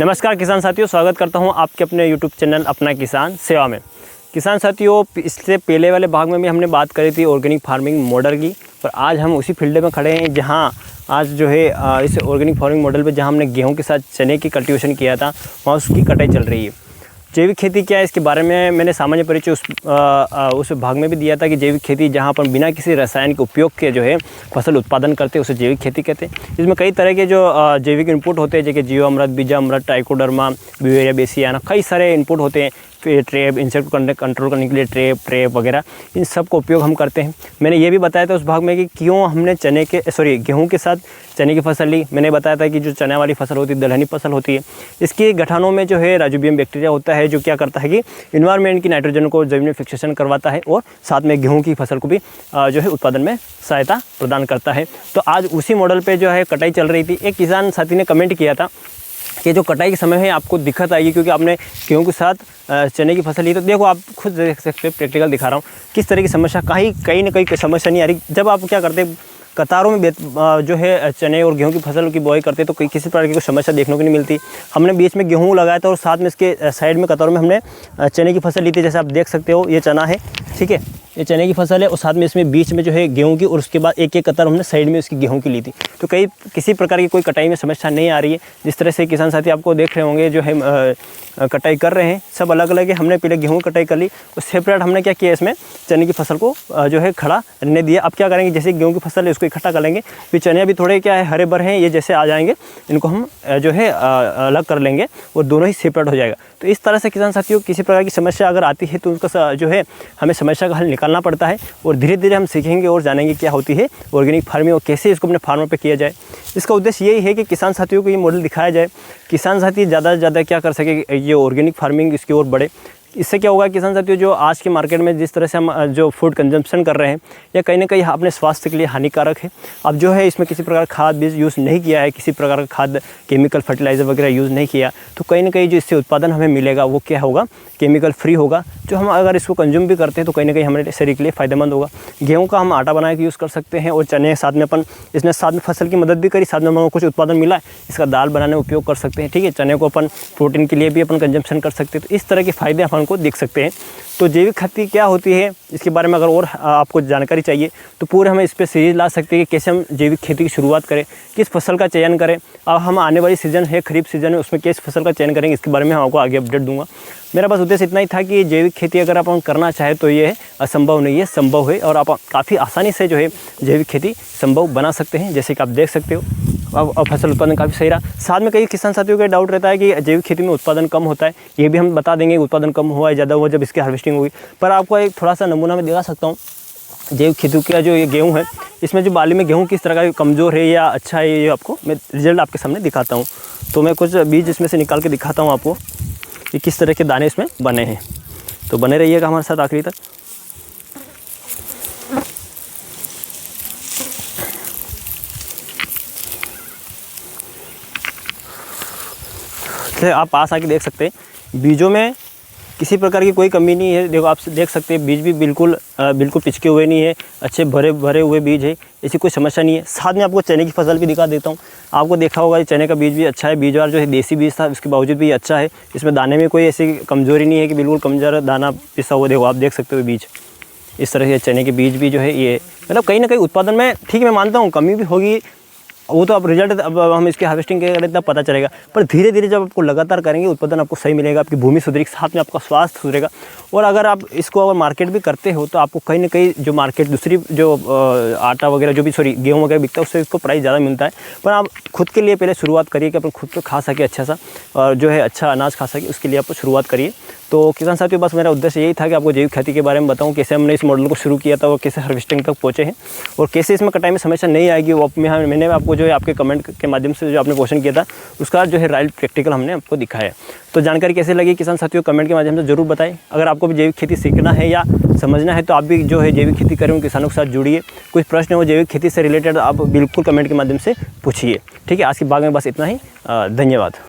नमस्कार किसान साथियों, स्वागत करता हूं आपके अपने YouTube चैनल अपना किसान सेवा में। किसान साथियों, इससे पहले वाले भाग में भी हमने बात करी थी ऑर्गेनिक फार्मिंग मॉडल की, पर आज हम उसी फील्ड में खड़े हैं जहां आज जो है इस ऑर्गेनिक फार्मिंग मॉडल पे जहां हमने गेहूं के साथ चने की कल्टीवेशन किया था, वहाँ उसकी कटाई चल रही है। जैविक खेती क्या है, इसके बारे में मैंने सामान्य परिचय उस भाग में भी दिया था कि जैविक खेती जहाँ पर बिना किसी रसायन के उपयोग के जो है फसल उत्पादन करते हैं उसे जैविक खेती कहते हैं। इसमें कई तरह के जो जैविक इनपुट होते हैं, जैसे जीवामृत, बीजामृत, ट्राइकोडर्मा, ब्यूवेरिया बेसियाना, कई सारे इनपुट होते हैं। ट्रैप, इंसेक्ट कंट्रोल करने के लिए ट्रैप वगैरह, इन सब का उपयोग हम करते हैं। मैंने ये भी बताया था उस भाग में कि क्यों हमने गेहूं के साथ चने की फसल ली। मैंने बताया था कि जो चने वाली फसल होती है दलहनी फसल होती है, इसके गठानों में जो है राइजोबियम बैक्टीरिया होता है, जो क्या करता है कि इन्वायरमेंट की नाइट्रोजन को जमीन में फिक्सेशन करवाता है और साथ में गेहूँ की फसल को भी जो है उत्पादन में सहायता प्रदान करता है। तो आज उसी मॉडल पर जो है कटाई चल रही थी। एक किसान साथी ने कमेंट किया था कि जो कटाई के समय है आपको दिक्कत आएगी क्योंकि आपने गेहूं के साथ चने की फसल ली। तो देखो, आप खुद देख सकते हैं, प्रैक्टिकल दिखा रहा हूँ किस तरह की समस्या, कहीं ना कहीं समस्या नहीं आ रही। जब आप क्या करते हैं, कतारों में जो है चने और गेहूं की फसल की बुआई करते तो किसी प्रकार की कोई समस्या देखने को नहीं मिलती। हमने बीच में गेहूं लगाया था और साथ में इसके साइड में कतारों में हमने चने की फसल ली थी। जैसे आप देख सकते हो, ये चना है, ठीक है, ये चने की फसल है और साथ में इसमें बीच में जो है गेहूं की, और उसके बाद एक एक कतार हमने साइड में उसकी गेहूं की ली थी। तो किसी प्रकार की कोई कटाई में समस्या नहीं आ रही है। जिस तरह से किसान साथी आपको देख रहे होंगे जो है कटाई कर रहे हैं, सब अलग अलग है। हमने पहले गेहूं की कटाई कर ली और सेपरेट हमने क्या किया, इसमें चने की फसल को जो है खड़ा रहने दिया। अब क्या करेंगे, जैसे गेहूं की फसल है उसको इकट्ठा कर लेंगे, फिर चने अभी थोड़े क्या है हरे भरे हैं, ये जैसे आ जाएंगे इनको हम जो है अलग कर लेंगे और दोनों ही सेपरेट हो जाएगा। तो इस तरह से किसान साथियों किसी प्रकार की समस्या अगर आती है तो उसका जो है हमें समस्या का हल निकालना पड़ता है और धीरे धीरे हम सीखेंगे और जानेंगे क्या होती है ऑर्गेनिक फार्मिंग और कैसे इसको अपने फार्मर पे किया जाए। इसका उद्देश्य यही है कि किसान साथियों को ये मॉडल दिखाया जाए, किसान साथी ज़्यादा से ज़्यादा क्या कर सके, ये ऑर्गेनिक फार्मिंग इसकी ओर बढ़े। इससे क्या होगा किसान साथियों, जो आज के मार्केट में जिस तरह से हम जो फूड कंजम्पशन कर रहे हैं, या कहीं ना कहीं अपने स्वास्थ्य के लिए हानिकारक है। अब जो है इसमें किसी प्रकार खाद बीज यूज़ नहीं किया है, किसी प्रकार का खाद केमिकल फर्टिलाइज़र वगैरह यूज़ नहीं किया, तो कहीं ना कहीं जो इससे उत्पादन हमें मिलेगा वो क्या होगा, केमिकल फ्री होगा। जो हम अगर इसको कंज्यूम भी करते हैं तो कहीं ना कहीं हमारे शरीर के लिए फ़ायदेमंद होगा। गेहूँ का हम आटा बना के यूज़ कर सकते हैं और चने साथ में अपन इसने साथ में फसल की मदद भी करी, साथ में हमें कुछ उत्पादन मिला, इसका दाल बनाने में उपयोग कर सकते हैं। ठीक है, चने को अपन प्रोटीन के लिए भी अपन कंजम्पशन कर सकते हैं। तो इस तरह के फ़ायदे अपन को देख सकते हैं। तो जैविक खेती क्या होती है, इसके बारे में अगर और आपको जानकारी चाहिए तो पूरे हम इस पर सीरीज ला सकते हैं कि कैसे हम जैविक खेती की शुरुआत करें, किस फसल का चयन करें। अब हम आने वाली सीज़न है, खरीफ सीज़न है, उसमें किस फसल का चयन करेंगे, इसके बारे में हम आपको आगे अपडेट दूंगा। मेरा बस उद्देश्य इतना ही था कि जैविक खेती अगर आप करना चाहें तो ये असंभव नहीं है, संभव है और आप काफ़ी आसानी से जो है जैविक खेती संभव बना सकते हैं, जैसे कि आप देख सकते हो। अब फसल उत्पादन काफ़ी सही रहा। साथ में कई किसान साथियों का डाउट रहता है कि जैविक खेती में उत्पादन कम होता है, ये भी हम बता देंगे उत्पादन कम हुआ है, ज़्यादा हुआ जब इसकी हार्वेस्टिंग होगी। पर आपको एक थोड़ा सा नमूना मैं दिखा सकता हूँ। जैविक खेती का जो ये गेहूँ है, इसमें जो बाली में गेहूँ किस तरह का कमज़ोर है या अच्छा है, ये आपको मैं रिजल्ट आपके सामने दिखाता हूँ। तो मैं कुछ बीज इसमें से निकाल के दिखाता हूँ आपको कि किस तरह के दाने इसमें बने हैं। तो बने रहिएगा हमारे साथ आखिरी तक। आप पास आके देख सकते हैं, बीजों में किसी प्रकार की कोई कमी नहीं है। देखो, आप देख सकते हैं बीज भी बिल्कुल पिचके हुए नहीं है, अच्छे भरे हुए बीज है, ऐसी कोई समस्या नहीं है। साथ में आपको चने की फसल भी दिखा देता हूँ। आपको देखा होगा ये चने का बीज भी अच्छा है, बीज वाला जो है देसी बीज था, उसके बावजूद भी अच्छा है। इसमें दाने में कोई ऐसी कमज़ोरी नहीं है कि बिल्कुल कमज़ोर दाना पिसा हुआ। देखो, आप देख सकते हो बीज इस तरह से चने के बीज भी जो है ये मतलब कहीं ना कहीं उत्पादन में ठीक मैं मानता हूँ कमी भी होगी, वो तो अब रिजल्ट अब हम इसकी हार्वेस्टिंग करेंगे तब पता चलेगा। पर धीरे धीरे जब आपको लगातार करेंगे उत्पादन आपको सही मिलेगा, आपकी भूमि सुधरेगी, साथ में आपका स्वास्थ्य सुधरेगा। और अगर आप इसको अगर मार्केट भी करते हो तो आपको कहीं ना कहीं जो मार्केट दूसरी जो आटा वगैरह जो भी गेहूँ वगैरह बिकता है उससे इसको प्राइस ज़्यादा मिलता है। पर आप खुद के लिए पहले शुरुआत करिए कि अपन खुद को खा सके अच्छा सा, और जो है अच्छा अनाज खा सके, उसके लिए आप शुरुआत करिए। तो किसान साथियों, बस मेरा उद्देश्य यही था कि आपको जैविक खेती के बारे में बताऊं, कैसे हमने इस मॉडल को शुरू किया था और कैसे हार्वेस्टिंग तक पहुंचे हैं और कैसे इसमें कटाई में समस्या नहीं आएगी। वो मैंने आपको जो है आपके कमेंट के माध्यम से जो आपने क्वेश्चन किया था उसका जो है राइट प्रैक्टिकल हमने आपको दिखाया है। तो जानकारी कैसे लगी किसान साथियों, कमेंट के माध्यम से जरूर बताएं। अगर आपको भी जैविक खेती सीखना है या समझना है तो आप भी जो है जैविक खेती करें, किसानों के साथ जुड़िए। कुछ प्रश्न हो जैविक खेती से रिलेटेड आप बिल्कुल कमेंट के माध्यम से पूछिए। ठीक है, आज की बात में बस इतना ही। धन्यवाद।